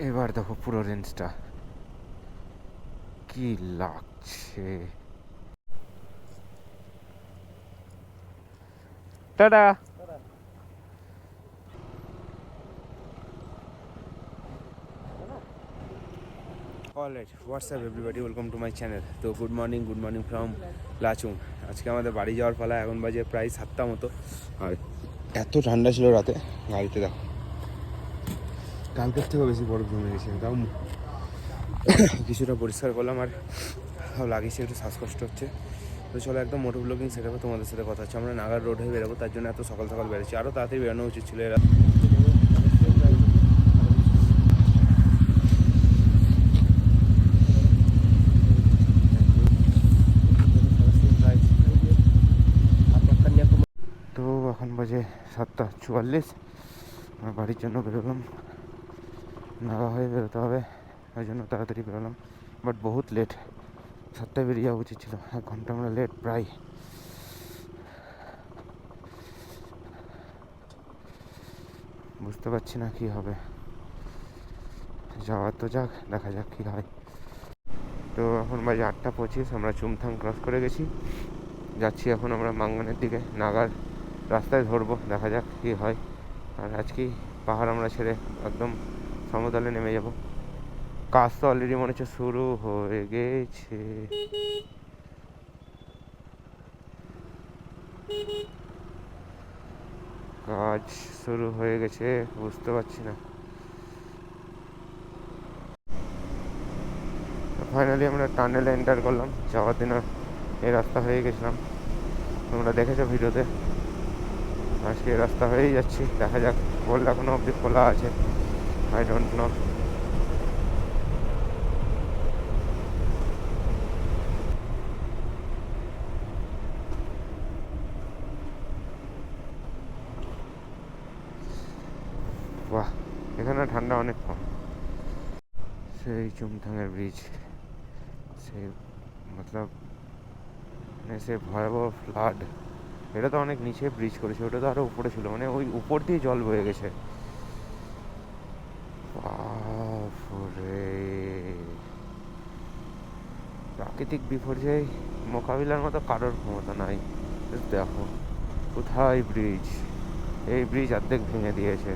এবার দেখো পুরো রেঞ্জটা কি লাগছে। Tata. Alright, WhatsApp everybody, welcome to my channel. তো গুড মর্নিং ফ্রম লাচুং। আজকে আমাদের বাড়ি যাওয়ার পালা। এখন বাজে প্রায় 7টা মতো। আর এত ঠান্ডা ছিল রাতে, গাড়িতে দেখো কালকের থেকেও বেশি বরফ জমে গেছে। তাও কিছুটা পরিষ্কার করলাম আর লাগিয়েছে, একটু শ্বাসকষ্ট হচ্ছে। তো চলো একদম মোটো ব্লগিং সেটাপে তোমাদের সাথে কথা হচ্ছে। আমরা নাগার রোড হয়ে বেরোবো, তার জন্য এত সকাল সকাল বেরোচ্ছি। আরও তাড়াতাড়ি বেরোনো উচিত ছিল। এরা তো এখন বাজে 7:44। আমরা বাড়ির জন্য বেরোলাম, নাগা হয়ে বেরোতে হবে, ওই জন্য তাড়াতাড়ি বেরোলাম। বাট বহুত লেট, 7টায় বেরিয়ে যাওয়া উচিত ছিল। 1 ঘন্টা আমরা লেট প্রায়। বুঝতে পারছি না কী হবে। যাওয়ার তো যাক, দেখা যাক কী হয়। তো এখন বাজে 8:25। আমরা চুমথাং ক্রস করে গেছি, যাচ্ছি এখন আমরা মাঙ্গানের দিকে। নাগার রাস্তায় ধরবো, দেখা যাক কী হয়। আর আজকেই পাহাড় আমরা ছেড়ে একদম সমতলে নেমে যাব। কাজ তো অলরেডি মনে হচ্ছে শুরু হয়ে গেছে। কাজ শুরু হয়ে গেছে, বুঝতে পারছি না। ফাইনালি আমরা টানেলে এন্টার করলাম। যাওয়ার দিন এই রাস্তা হয়ে গেছিলাম, তোমরা দেখেছো ভিডিওতে। আজকে এই রাস্তা হয়েই যাচ্ছি, দেখা যাক। বললে এখনো অবধি খোলা আছে, আই ডোন্ট নো। বাহ, এখানে ঠান্ডা অনেক কম। সেই চুমথাংয়ের ব্রিজ, সেই মতলব মানে সে ভয়াবহ ফ্লাড। এটা তো অনেক নিচে ব্রিজ করেছে, ওটা তো আরও উপরে ছিল, মানে ওই উপর দিয়ে জল বয়ে গেছে। বাপরে, প্রাকৃতিক বিপর্যয় মোকাবিলার মতো কারোর ক্ষমতা নাই। দেখো কোথায় ব্রিজ, এই ব্রিজ অর্ধেক ভেঙে দিয়েছে।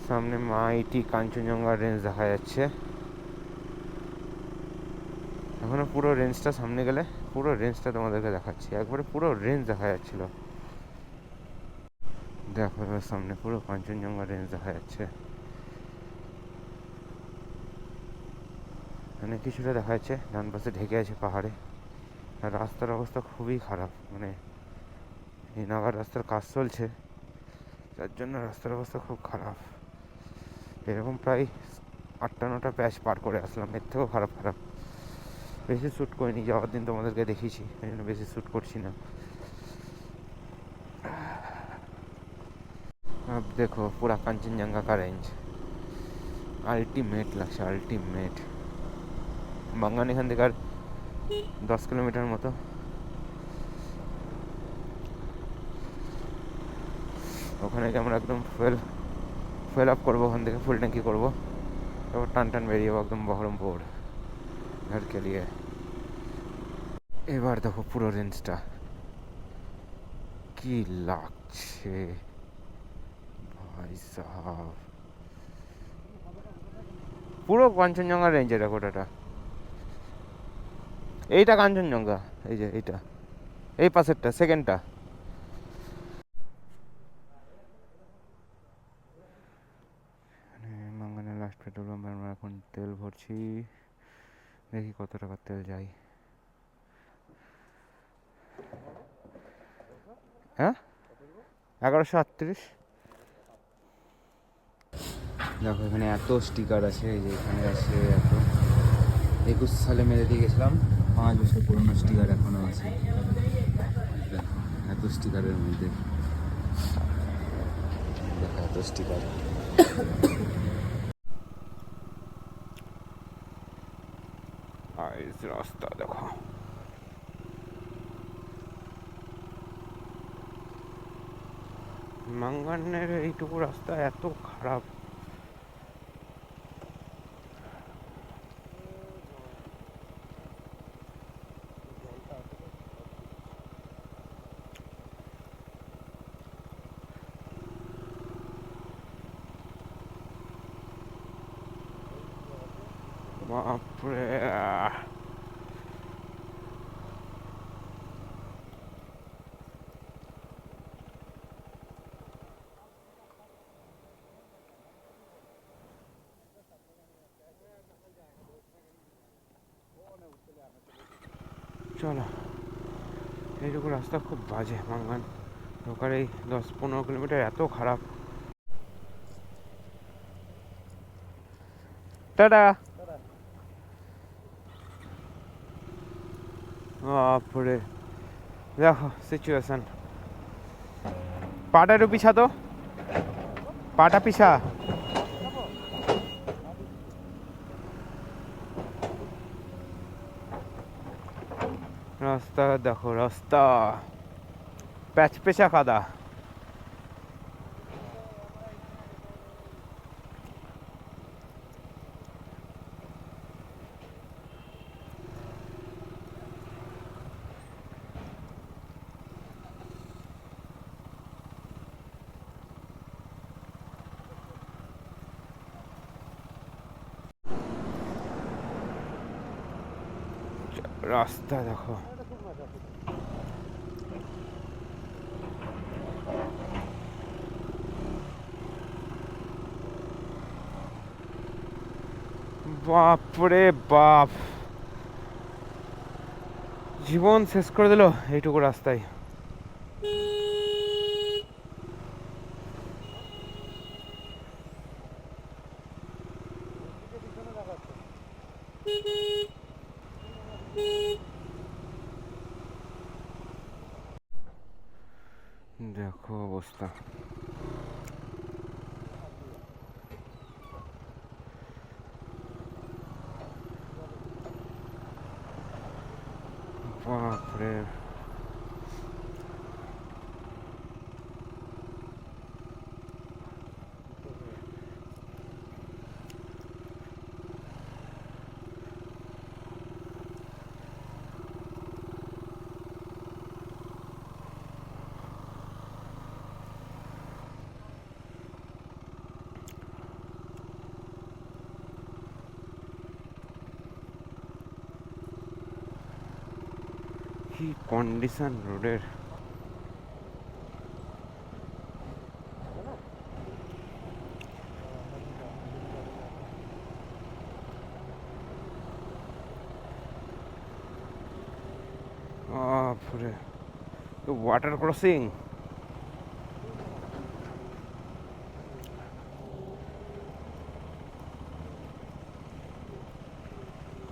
সামনে মাইটি কাঞ্চনজঙ্ঘা রেঞ্জ দেখা যাচ্ছে। এখনো পুরো রেঞ্জটা, সামনে গেলে পুরো রেঞ্জটা তোমাদেরকে দেখাচ্ছি। একবারে পুরো রেঞ্জ দেখা যাচ্ছিল। দেখো এবার সামনে পুরো কাঞ্চনজঙ্ঘা রেঞ্জ দেখা যাচ্ছে। মানে কিছুটা দেখা যাচ্ছে, ডান পাশে ঢেকে আছে পাহাড়ে। আর রাস্তার অবস্থা খুবই খারাপ, মানে এই নাগার রাস্তার কাজ চলছে, যার জন্য রাস্তার অবস্থা খুব খারাপ। এরকম প্রায় 8টা 9টা প্যাচ পার করে আসলাম, এর থেকেও খারাপ খারাপ। বেশি শ্যুট করিনি, যাওয়ার দিন তোমাদেরকে দেখিয়েছি, এই জন্য বেশি শ্যুট করছি না। अब देखो पूरा कंचनजंगा का रेंज আলটিমেট লাগছে, আলটিমেট। বাঙ্গান এখান থেকে আর 10 কিলোমিটার মতো। ওখানে গিয়ে আমরা একদম ফুয়েল আপ করবো, ওখান থেকে ফুল ট্যাঙ্কি করবো, তারপর টান টান বেরিয়ে যাবো একদম বহরমপুর ঘর কে লিয়ে। এবার দেখো পুরো রেঞ্জটা কি লাগছে ভাই সাহাব। পুরো কাঞ্চনজঙ্ঘা রেঞ্জে দেখো ওটা, এইটা কাঞ্চনজঙ্ঘা, এই যে এইটা, এই পাশেরটা সেকেন্ডটা। মাঙ্গানের লাস্ট পেট্রোল পাম্পে আমরা এখন তেল ভরছি, দেখি কত টাকার তেল যায়। হ্যাঁ, 1138। দেখো এখানে এত স্টিকার আছে, এই যে এখানে আছে এত। 21 সালে মেরে দিয়ে গেছিলাম, 5 বছর পুরনো স্টিকার এখনো আছে। দেখো এত স্টিকারের মধ্যে, দেখো এত স্টিকার। আর এই রাস্তা দেখো, মাঙ্গানের এইটুকু রাস্তা এত খারাপ, বাপরে। চলো, এইটুকু রাস্তা খুব বাজে মাঙ্গান ঢোকার এই 10-15 কিলোমিটার এত খারাপ। টাটা। বাপরে দেখো সিচুয়েশন। পাটা একটু পিছা তো, পাটা পিছা। রাস্তা দেখো, রাস্তা প্যাচ পেঁচা কাদা। রাস্তা দেখো, বাপরে বাপ, জীবন শেষ করে দিল এইটুকু রাস্তায়। দেখো অবস্থা। বাপরে, কি কন্ডিশন রোডের। বাপরে, ওয়াটার ক্রসিং।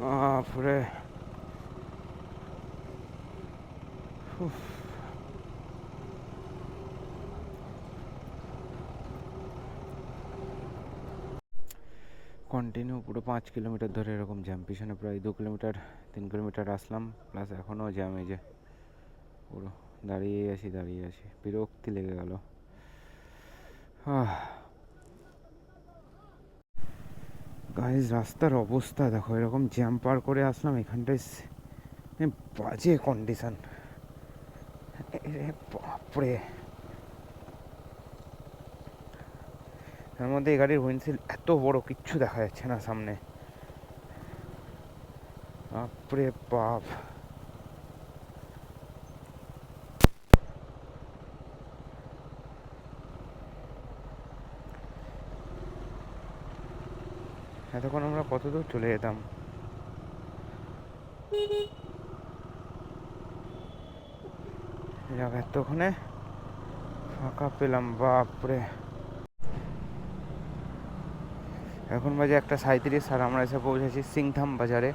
বাপরে, কন্টিনিউ পুরো 5 কিলোমিটার ধরে এরকম জ্যাম। পিছনে প্রায় 2 কিলোমিটার 3 কিলোমিটার আসলাম, প্লাস এখনও জ্যাম। এই যে পুরো দাঁড়িয়ে আছি দাঁড়িয়ে আছি, বিরক্তি লেগে গেল। গাইজ রাস্তার অবস্থা দেখো, এরকম জ্যাম পার করে আসলাম, এখানটায় বাজে কন্ডিশন। বাপরে, তার মধ্যে এই গাড়ির উইন্ডশিল এত বড়, কিচ্ছু দেখা যাচ্ছে না সামনে। বাপরে বাপ, এতক্ষণ আমরা কত দূর চলে যেতাম। এতক্ষণে ফাঁকা পেলাম। বাপরে, এখন বাজে 1:37 আর আমরা এসে পৌঁছেছি সিংথাম বাজারে।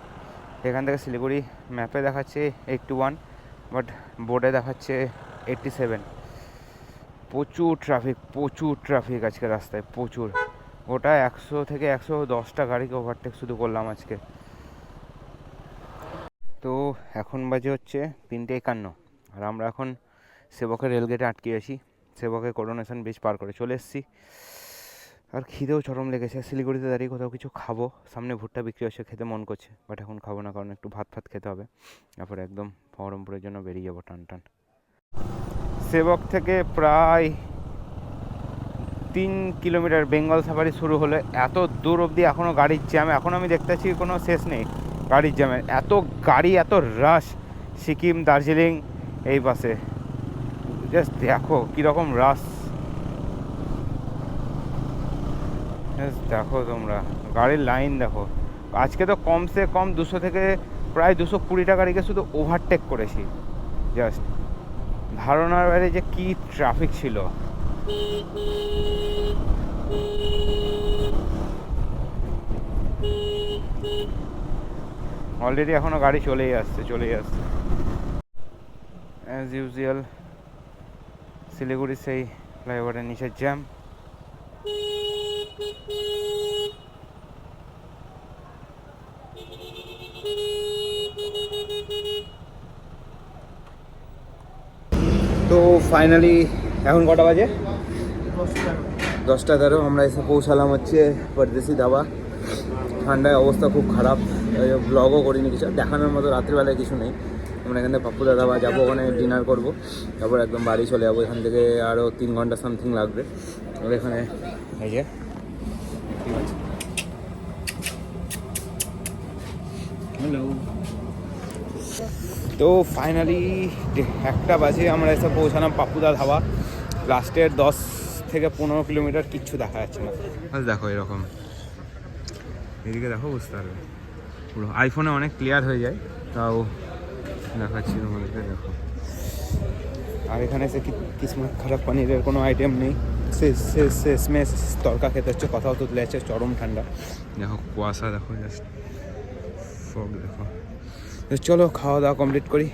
এখান থেকে শিলিগুড়ি ম্যাপে দেখাচ্ছে 81, বাট বোর্ডে দেখাচ্ছে 87। প্রচুর ট্রাফিক, প্রচুর ট্রাফিক আজকে রাস্তায়, প্রচুর। ওটা 100 থেকে 110টা গাড়িকে ওভারটেক শুধু করলাম আজকে। তো এখন বাজে হচ্ছে 3:51, আর আমরা এখন সেবকের রেলগেটে আটকে আছি। সেবকে করোনেশন ব্রিজ পার করে চলে এসেছি। আর খিদেও চরম লেগেছে। শিলিগুড়িতে দাঁড়িয়ে কোথাও কিছু খাবো, সামনে ভুট্টা বিক্রি হচ্ছে, খেতে মন করছে, বাট এখন খাবো না, কারণ একটু ভাত ফাত খেতে হবে। তারপরে একদম বহরমপুরের জন্য বেরিয়ে যাবো টান টান। সেবক থেকে প্রায় 3 কিলোমিটার বেঙ্গল সাফারি শুরু হলো, এত দূর অবধি এখনও গাড়ির জ্যাম। এখন আমি দেখতেছি কোনো শেষ নেই গাড়ির জ্যামের, এত গাড়ি, এত রাশ। সিকিম, দার্জিলিং এই পাশে জাস্ট দেখো কীরকম রাশ, জাস্ট দেখো তোমরা গাড়ির লাইন দেখো। আজকে তো কমসে কম 200 থেকে প্রায় 220টা গাড়িকে শুধু ওভারটেক করেছি। জাস্ট ধারণার বাইরে যে কী ট্রাফিক ছিল। অলরেডি এখনও গাড়ি চলেই আসছে। অ্যাজ ইউজুয়াল শিলিগুড়ি সেই ফ্লাইওভারের নিচের জ্যাম। তো ফাইনালি এখন কটা বাজে? 10টা 13। আমরা এসে পৌঁছালাম হচ্ছে পরদেশি ধাবা। ঠান্ডায় অবস্থা খুব খারাপ, ব্লগও করিনি, কিছু দেখানোর মতো রাত্রিবেলায় কিছু নেই। আমরা এখান থেকে পাপ্পুদা ধাবা যাবো, ওখানে ডিনার করবো, তারপর একদম বাড়ি চলে যাবো। এখান থেকে আরও 3 ঘন্টা সামথিং লাগবে। আর এখানে এই যে হ্যালো। তো ফাইনালি 1টা বাজে আমরা এসে পৌঁছালাম পাপ্পুদা ধাবা। লাস্টের 10 থেকে 15 কিলোমিটার কিচ্ছু দেখা যাচ্ছে না। দেখো এরকম, এদিকে দেখো, বুঝতে পারবে পুরো। আইফোনে অনেক ক্লিয়ার হয়ে যায়, তাও দেখাচ্ছি তোমাদেরকে, দেখো। আর এখানে এসে কিসমত খারাপ, পানিরের কোনো আইটেম নেই। শেষমেশ তরকা খেতে হচ্ছে, কথাও তুতলে যাচ্ছে, চরম ঠান্ডা। দেখো কুয়াশা, দেখো জাস্ট ফগ দেখো। চলো খাওয়া দাওয়া কমপ্লিট করি।